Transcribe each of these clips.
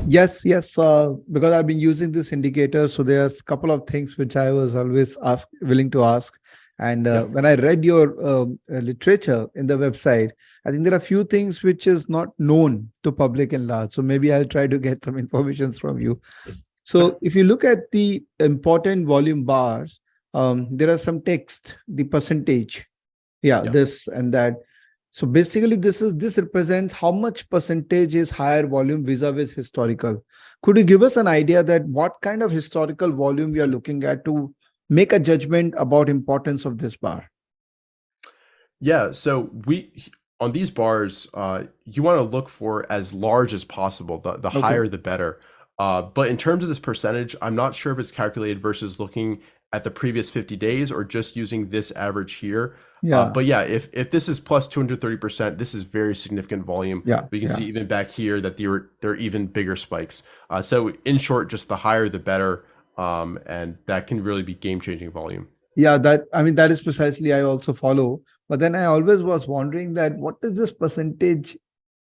Yes, because I've been using this indicator, so there's a couple of things which I was always willing to ask. And Yeah. when I read your literature in the website, I think there are a few things which is not known to public and large. So maybe I'll try to get some information from you. Okay. So if you look at the important volume bars, there are some text, the percentage, yeah, Yeah. this and that. So basically, this represents how much percentage is higher volume vis-a-vis historical. Could you give us an idea that what kind of historical volume we are looking at to make a judgment about importance of this bar? Yeah. So on these bars, you want to look for as large as possible. The Okay. higher, the better. But in terms of this percentage, I'm not sure if it's calculated versus looking at the previous 50 days or just using this average here. Yeah. But yeah, if this is plus 230%, this is very significant volume. Yeah. We can Yeah. see even back here that there are even bigger spikes. So in short, just the higher, the better. And that can really be game-changing volume. Yeah, that is precisely I also follow. But then I always was wondering that what is this percentage?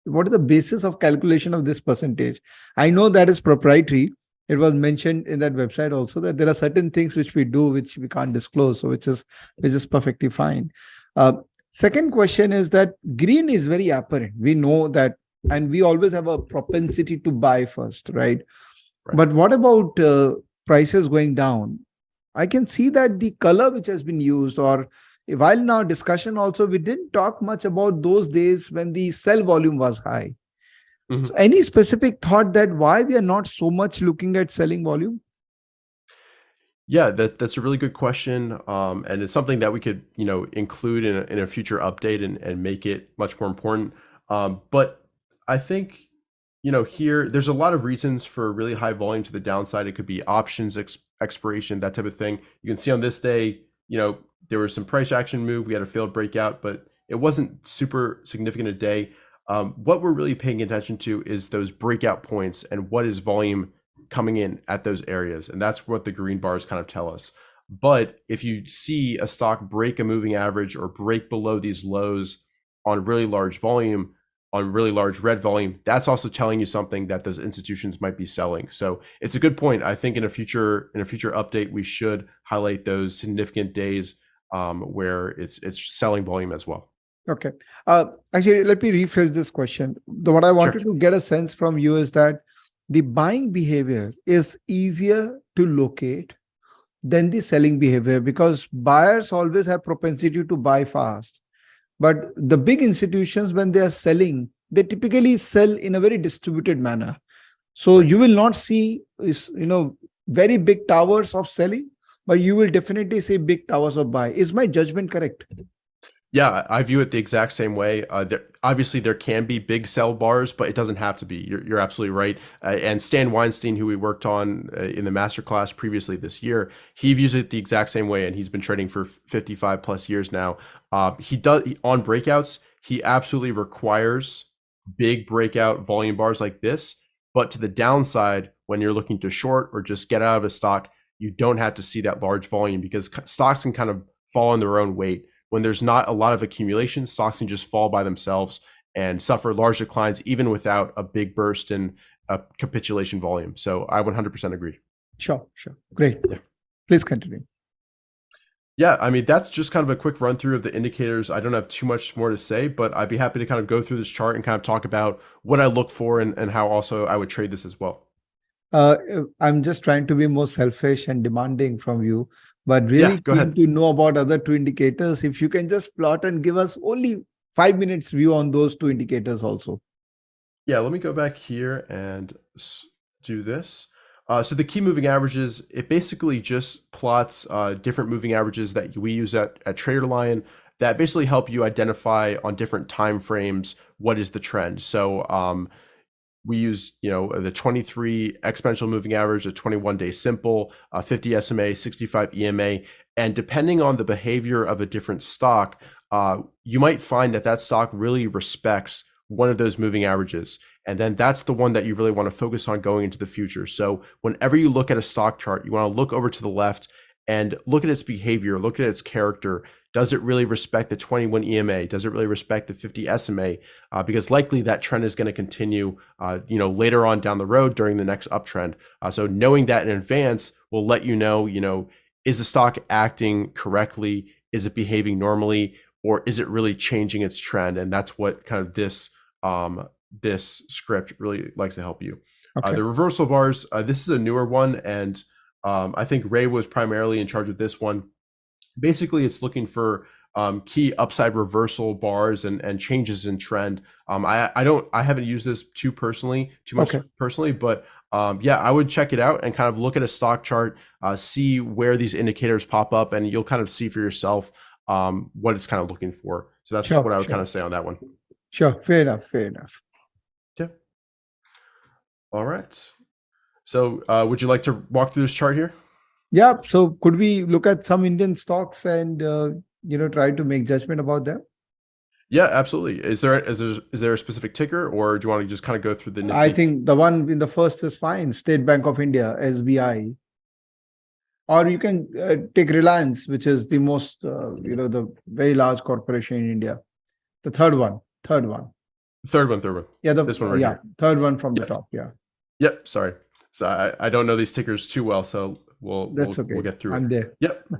What is the basis of calculation of this percentage? I know that is proprietary. It was mentioned in that website also that there are certain things which we do which we can't disclose, so which is perfectly fine. Uh, Second question is that green is very apparent. We know that, and we always have a propensity to buy first, right? Right. But what about prices going down? I can see that the color which has been used, or while in our discussion also, we didn't talk much about those days when the sell volume was high. So Mhm. any specific thought that why we are not so much looking at selling volume? Yeah, that's a really good question, and it's something that we could, include in a future update and make it much more important. But I think, here there's a lot of reasons for really high volume to the downside. It could be options expiration, that type of thing. You can see on this day, there was some price action move. We had a failed breakout, but it wasn't super significant a day. What we're really paying attention to is those breakout points and what is volume coming in at those areas. And that's what the green bars kind of tell us. But if you see a stock break a moving average or break below these lows on really large volume, on really large red volume, that's also telling you something that those institutions might be selling. So it's a good point. I think in a future update, we should highlight those significant days where it's selling volume as well. Okay. Actually, let me rephrase this question. What I Sure. wanted to get a sense from you is that the buying behavior is easier to locate than the selling behavior because buyers always have propensity to buy fast. But the big institutions, when they are selling, they typically sell in a very distributed manner. So Right. you will not see very big towers of selling, but you will definitely see big towers of buy. Is my judgment correct? Yeah, I view it the exact same way. Obviously, there can be big sell bars, but it doesn't have to be. You're absolutely right. And Stan Weinstein, who we worked on in the masterclass previously this year, he views it the exact same way, and he's been trading for 55 plus years now. On breakouts, he absolutely requires big breakout volume bars like this. But to the downside, when you're looking to short or just get out of a stock, you don't have to see that large volume because stocks can kind of fall in their own weight. When there's not a lot of accumulation, stocks can just fall by themselves and suffer large declines even without a big burst in capitulation volume. So I 100% agree. Sure. Great. Yeah. Please continue. Yeah, I mean, that's just kind of a quick run through of the indicators. I don't have too much more to say, but I'd be happy to kind of go through this chart and kind of talk about what I look for and how also I would trade this as well. I'm just trying to be more selfish and demanding from you, but Yeah, really go keen ahead. to know about other two indicators. If you can just plot and give us only 5 minutes view on those two indicators also. Yeah, let me go back here and do this. So the key moving averages, it basically just plots different moving averages that we use at TraderLion that basically help you identify on different time frames what is the trend. So we use, the 23 exponential moving average, a 21-day simple, 50 SMA, 65 EMA, and depending on the behavior of a different stock, you might find that stock really respects one of those moving averages. And then that's the one that you really want to focus on going into the future. So whenever you look at a stock chart, you want to look over to the left and look at its behavior, look at its character. Does it really respect the 21 EMA? Does it really respect the 50 SMA? Because likely that trend is going to continue, later on down the road during the next uptrend. So knowing that in advance will let you know, is the stock acting correctly? Is it behaving normally? Or is it really changing its trend? And that's what kind of this script really likes to help you. Okay. The reversal bars, this is a newer one, and I think Ray was primarily in charge of this one. Basically, it's looking for key upside reversal bars and changes in trend. I haven't used this too much personally, but I would check it out and kind of look at a stock chart, see where these indicators pop up, and you'll kind of see for yourself what it's kind of looking for. So that's what I would kind of say on that one. Sure, fair enough. Yeah. All right. So would you like to walk through this chart here? Yeah. So could we look at some Indian stocks and try to make judgment about them? Yeah, absolutely. Is there a specific ticker, or do you want to just kind of go through the Nifty? I think the one in the first is fine. State Bank of India, SBI. Or you can take Reliance, which is the most, the very large corporation in India. The third one. Third one. Yeah, this one right here. Third one from the top. Yeah. Yep. Sorry. So I don't know these tickers too well, so we'll get through it. I'm there. Yep.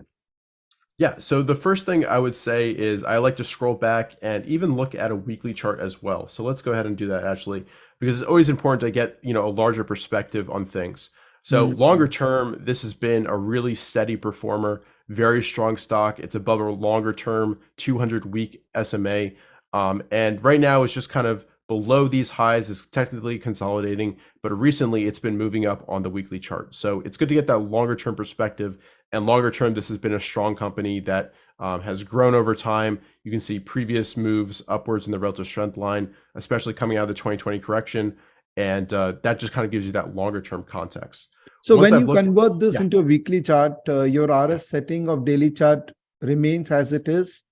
Yeah. So the first thing I would say is I like to scroll back and even look at a weekly chart as well. So let's go ahead and do that actually, because it's always important to get a larger perspective on things. So longer term, this has been a really steady performer, very strong stock. It's above a longer term 200-week SMA. And right now it's just kind of below these highs, is technically consolidating, but recently it's been moving up on the weekly chart. So it's good to get that longer term perspective. And longer term, this has been a strong company that has grown over time. You can see previous moves upwards in the relative strength line, especially coming out of the 2020 correction. And that just kind of gives you that longer term context. So when you convert this into a weekly chart, your RS setting of daily chart remains as it is,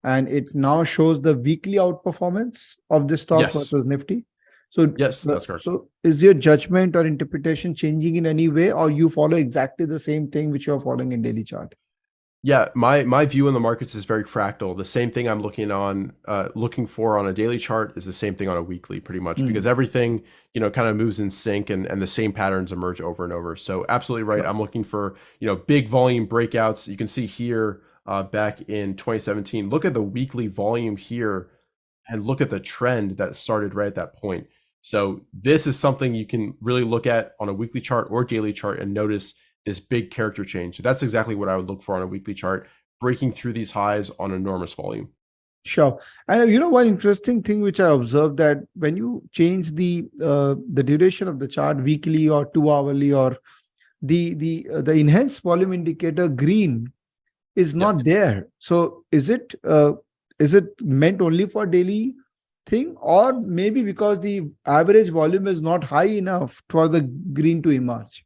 and it now shows the weekly outperformance of the stock versus Nifty. So yes, that's correct. So is your judgment or interpretation changing in any way, or you follow exactly the same thing which you're following in daily chart? Yeah, my view in the markets is very fractal. The same thing I'm looking for on a daily chart is the same thing on a weekly, pretty much, because everything kind of moves in sync, and the same patterns emerge over and over. So absolutely right. I'm looking for big volume breakouts. You can see here back in 2017. Look at the weekly volume here, and look at the trend that started right at that point. So this is something you can really look at on a weekly chart or daily chart and notice this big character change. So that's exactly what I would look for on a weekly chart, breaking through these highs on enormous volume. Sure. And one interesting thing which I observed, that when you change the duration of the chart weekly or 2 hourly, or the enhanced volume indicator green is not there. So is it meant only for daily thing, or maybe because the average volume is not high enough for the green to emerge?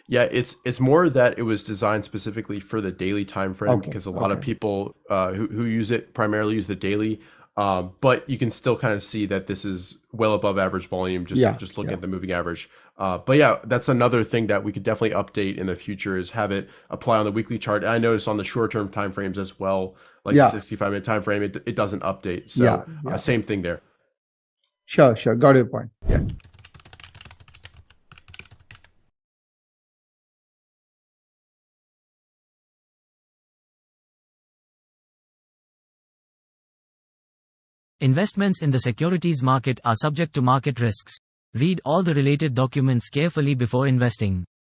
Yeah, it's more that it was designed specifically for the daily time frame, because a lot of people who use it primarily use the daily, but you can still kind of see that this is well above average volume, just looking at the moving average. But yeah, that's another thing that we could definitely update in the future, is have it apply on the weekly chart. And I noticed on the short-term time frames as well, like the 65-minute time frame, it doesn't update. So same thing there. Sure. Got your point. Yeah. Investments in the securities market are subject to market risks. Read all the related documents carefully before investing.